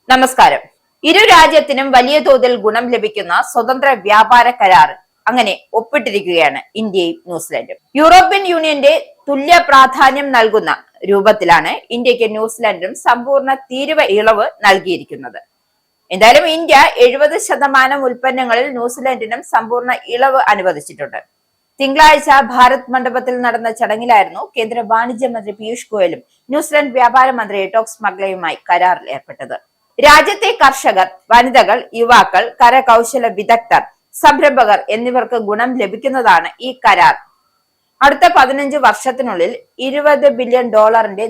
നമസ്കാരം. ഇരു രാജ്യത്തിനും വലിയ തോതിൽ ഗുണം ലഭിക്കുന്ന സ്വതന്ത്ര വ്യാപാര കരാർ അങ്ങനെ ഒപ്പിട്ടിരിക്കുകയാണ് ഇന്ത്യയും ന്യൂസിലൻഡും. യൂറോപ്യൻ യൂണിയന്റെ തുല്യ പ്രാധാന്യം നൽകുന്ന രൂപത്തിലാണ് ഇന്ത്യക്ക് ന്യൂസിലൻഡും സമ്പൂർണ്ണ തീരുവ ഇളവ് നൽകിയിരിക്കുന്നത്. എന്തായാലും ഇന്ത്യ 70% ഉൽപ്പന്നങ്ങളിൽ ന്യൂസിലൻഡിനും സമ്പൂർണ്ണ ഇളവ് അനുവദിച്ചിട്ടുണ്ട്. തിങ്കളാഴ്ച ഭാരത് മണ്ഡപത്തിൽ നടന്ന ചടങ്ങിലായിരുന്നു കേന്ദ്ര വാണിജ്യ മന്ത്രി പീയൂഷ് ഗോയലും ന്യൂസിലൻഡ് വ്യാപാര മന്ത്രി ടോക്സ് മഗ്ലയുമായി കരാറിൽ ഏർപ്പെട്ടത്. രാജ്യത്തെ കർഷകർ, വനിതകൾ, യുവാക്കൾ, കരകൗശല വിദഗ്ധർ, സംരംഭകർ എന്നിവർക്ക് ഗുണം ലഭിക്കുന്നതാണ് ഈ കരാർ. അടുത്ത 15 വർഷത്തിനുള്ളിൽ $20 ബില്യൺ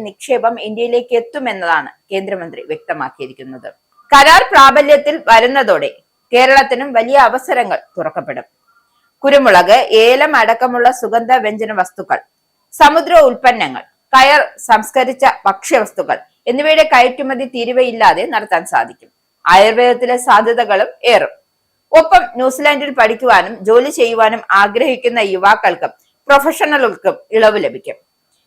നിക്ഷേപം ഇന്ത്യയിലേക്ക് എത്തുമെന്നതാണ് കേന്ദ്രമന്ത്രി വ്യക്തമാക്കിയിരിക്കുന്നത്. കരാർ പ്രാബല്യത്തിൽ വരുന്നതോടെ കേരളത്തിനും വലിയ അവസരങ്ങൾ തുറക്കപ്പെടും. കുരുമുളക്, ഏലം അടക്കമുള്ള സുഗന്ധ വ്യഞ്ജന വസ്തുക്കൾ, സമുദ്ര ഉൽപ്പന്നങ്ങൾ, കയർ, സംസ്കരിച്ച ഭക്ഷ്യവസ്തുക്കൾ എന്നിവയുടെ കയറ്റുമതി തീരുവയില്ലാതെ നടത്താൻ സാധിക്കും. ആയുർവേദത്തിലെ സാധ്യതകളും ഏറും. ഒപ്പം ന്യൂസിലാൻഡിൽ പഠിക്കുവാനും ജോലി ചെയ്യുവാനും ആഗ്രഹിക്കുന്ന യുവാക്കൾക്കും പ്രൊഫഷണലുകൾക്കും ഇളവ് ലഭിക്കും.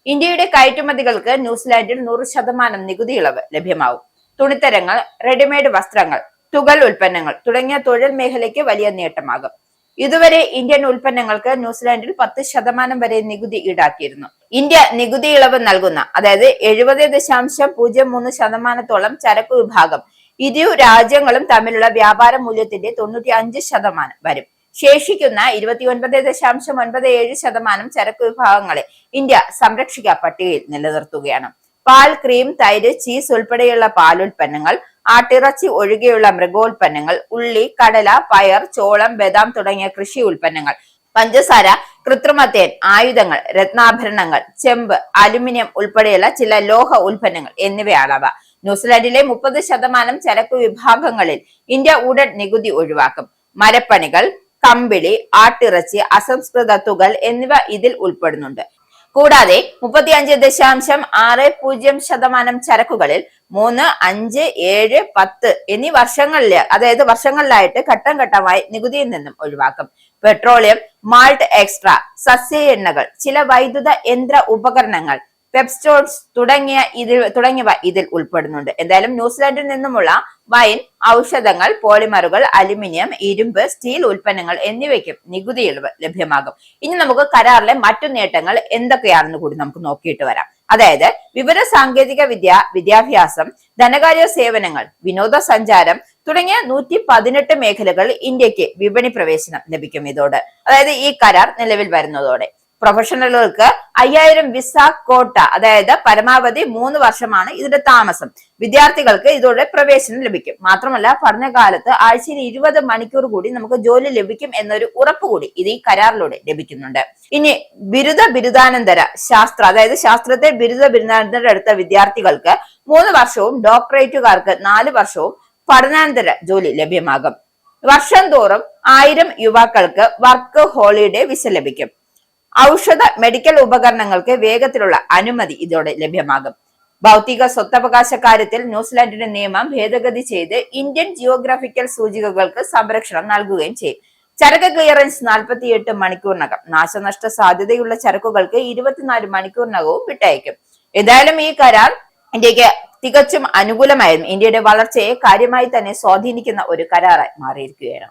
ഇന്ത്യയുടെ കയറ്റുമതികൾക്ക് ന്യൂസിലാൻഡിൽ 100% നികുതി ഇളവ് ലഭ്യമാവും. തുണിത്തരങ്ങൾ, റെഡിമെയ്ഡ് വസ്ത്രങ്ങൾ, തുകൽ ഉൽപ്പന്നങ്ങൾ തുടങ്ങിയ തൊഴിൽ മേഖലയ്ക്ക് വലിയ നേട്ടമാകും. ഇതുവരെ ഇന്ത്യൻ ഉൽപ്പന്നങ്ങൾക്ക് ന്യൂസിലാൻഡിൽ 10% വരെ നികുതി ഈടാക്കിയിരുന്നു. ഇന്ത്യ നികുതി ഇളവ് നൽകുന്ന, അതായത് 70.03% ചരക്ക് വിഭാഗം ഇരു രാജ്യങ്ങളും തമ്മിലുള്ള വ്യാപാര മൂല്യത്തിന്റെ 95% വരും. ശേഷിക്കുന്ന 29.97% ചരക്ക് വിഭാഗങ്ങളെ ഇന്ത്യ സംരക്ഷിക പട്ടികയിൽ നിലനിർത്തുകയാണ്. പാൽ, ക്രീം, തൈര്, ചീസ് ഉൾപ്പെടെയുള്ള പാലുൽപ്പന്നങ്ങൾ, ആട്ടിറച്ചി ഒഴികെയുള്ള മൃഗോൽപ്പന്നങ്ങൾ, ഉള്ളി, കടല, പയർ, ചോളം, ബദാം തുടങ്ങിയ കൃഷി ഉൽപ്പന്നങ്ങൾ, പഞ്ചസാര, കൃത്രിമത്തേൻ, ആയുധങ്ങൾ, രത്നാഭരണങ്ങൾ, ചെമ്പ്, അലുമിനിയം ഉൾപ്പെടെയുള്ള ചില ലോഹ ഉൽപ്പന്നങ്ങൾ എന്നിവയാണവ. ന്യൂസിലാൻഡിലെ 30% ചരക്ക് വിഭാഗങ്ങളിൽ ഇന്ത്യ ഉടൻ നികുതി ഒഴിവാക്കും. മരപ്പണികൾ, കമ്പിളി, ആട്ടിറച്ചി, അസംസ്കൃത തുകൽ എന്നിവ ഇതിൽ ഉൾപ്പെടുന്നുണ്ട്. കൂടാതെ 35.60% ചരക്കുകളിൽ 3, 5, 7, 10 എന്നീ വർഷങ്ങളിലായിട്ട് ഘട്ടം ഘട്ടമായി നികുതിയിൽ നിന്നും ഒഴിവാക്കും. പെട്രോളിയം, മാൾട്ട് എക്സ്ട്രാ, സസ്യ എണ്ണകൾ, ചില വൈദ്യുത യന്ത്ര ഉപകരണങ്ങൾ, പെപ്സ്റ്റോൺസ് തുടങ്ങിയവ ഇതിൽ ഉൾപ്പെടുന്നുണ്ട്. എന്തായാലും ന്യൂസിലാൻഡിൽ നിന്നുമുള്ള വൈൻ, ഔഷധങ്ങൾ, പോളിമറുകൾ, അലുമിനിയം, ഇരുമ്പ്, സ്റ്റീൽ ഉൽപ്പന്നങ്ങൾ എന്നിവയ്ക്കും നികുതി ഇളവ് ലഭ്യമാകും. ഇനി നമുക്ക് കരാറിലെ മറ്റു നേട്ടങ്ങൾ എന്തൊക്കെയാണെന്ന് കൂടി നമുക്ക് നോക്കിയിട്ട് വരാം. അതായത് വിവര സാങ്കേതിക വിദ്യ, വിദ്യാഭ്യാസം, ധനകാര്യ സേവനങ്ങൾ, വിനോദസഞ്ചാരം തുടങ്ങിയ 118 മേഖലകളിൽ ഇന്ത്യക്ക് വിപണി പ്രവേശനം ലഭിക്കും ഇതോടെ, അതായത് ഈ കരാർ നിലവിൽ വരുന്നതോടെ. പ്രൊഫഷണലുകൾക്ക് 5000 വിസ കോട്ട, അതായത് പരമാവധി 3 വർഷമാണ് ഇതിന്റെ താമസം. വിദ്യാർത്ഥികൾക്ക് ഇതോടെ പ്രവേശനം ലഭിക്കും. മാത്രമല്ല പഠനകാലത്ത് ആഴ്ചയിൽ 20 മണിക്കൂർ കൂടി നമുക്ക് ജോലി ലഭിക്കും എന്നൊരു ഉറപ്പ് കൂടി ഇത് ഈ കരാറിലൂടെ ലഭിക്കുന്നുണ്ട്. ഇനി ബിരുദാനന്തര ശാസ്ത്ര, അതായത് ശാസ്ത്രത്തെ ബിരുദാനന്തരം എടുത്ത വിദ്യാർത്ഥികൾക്ക് 3 വർഷവും ഡോക്ടറേറ്റുകാർക്ക് 4 വർഷവും പഠനാനന്തര ജോലി ലഭ്യമാകും. വർഷം തോറും 1000 യുവാക്കൾക്ക് വർക്ക് ഹോളിഡേ വിസ ലഭിക്കും. ഔഷധ, മെഡിക്കൽ ഉപകരണങ്ങൾക്ക് വേഗത്തിലുള്ള അനുമതി ഇതോടെ ലഭ്യമാകും. ഭൗതിക സ്വത്തവകാശ കാര്യത്തിൽ ന്യൂസിലാൻഡിന്റെ നിയമം ഭേദഗതി ചെയ്ത് ഇന്ത്യൻ ജിയോഗ്രാഫിക്കൽ സൂചികകൾക്ക് സംരക്ഷണം നൽകുകയും ചെയ്യും. ചരക്ക് ക്ലിയറൻസ് 48 മണിക്കൂറിനകം, നാശനഷ്ട സാധ്യതയുള്ള ചരക്കുകൾക്ക് 24 മണിക്കൂറിനകവും വിട്ടയക്കും. ഏതായാലും ഈ കരാർ ഇന്ത്യക്ക് തികച്ചും അനുകൂലമായിരുന്നു. ഇന്ത്യയുടെ വളർച്ചയെ കാര്യമായി തന്നെ സ്വാധീനിക്കുന്ന ഒരു കരാറായി മാറിയിരിക്കുകയാണ്.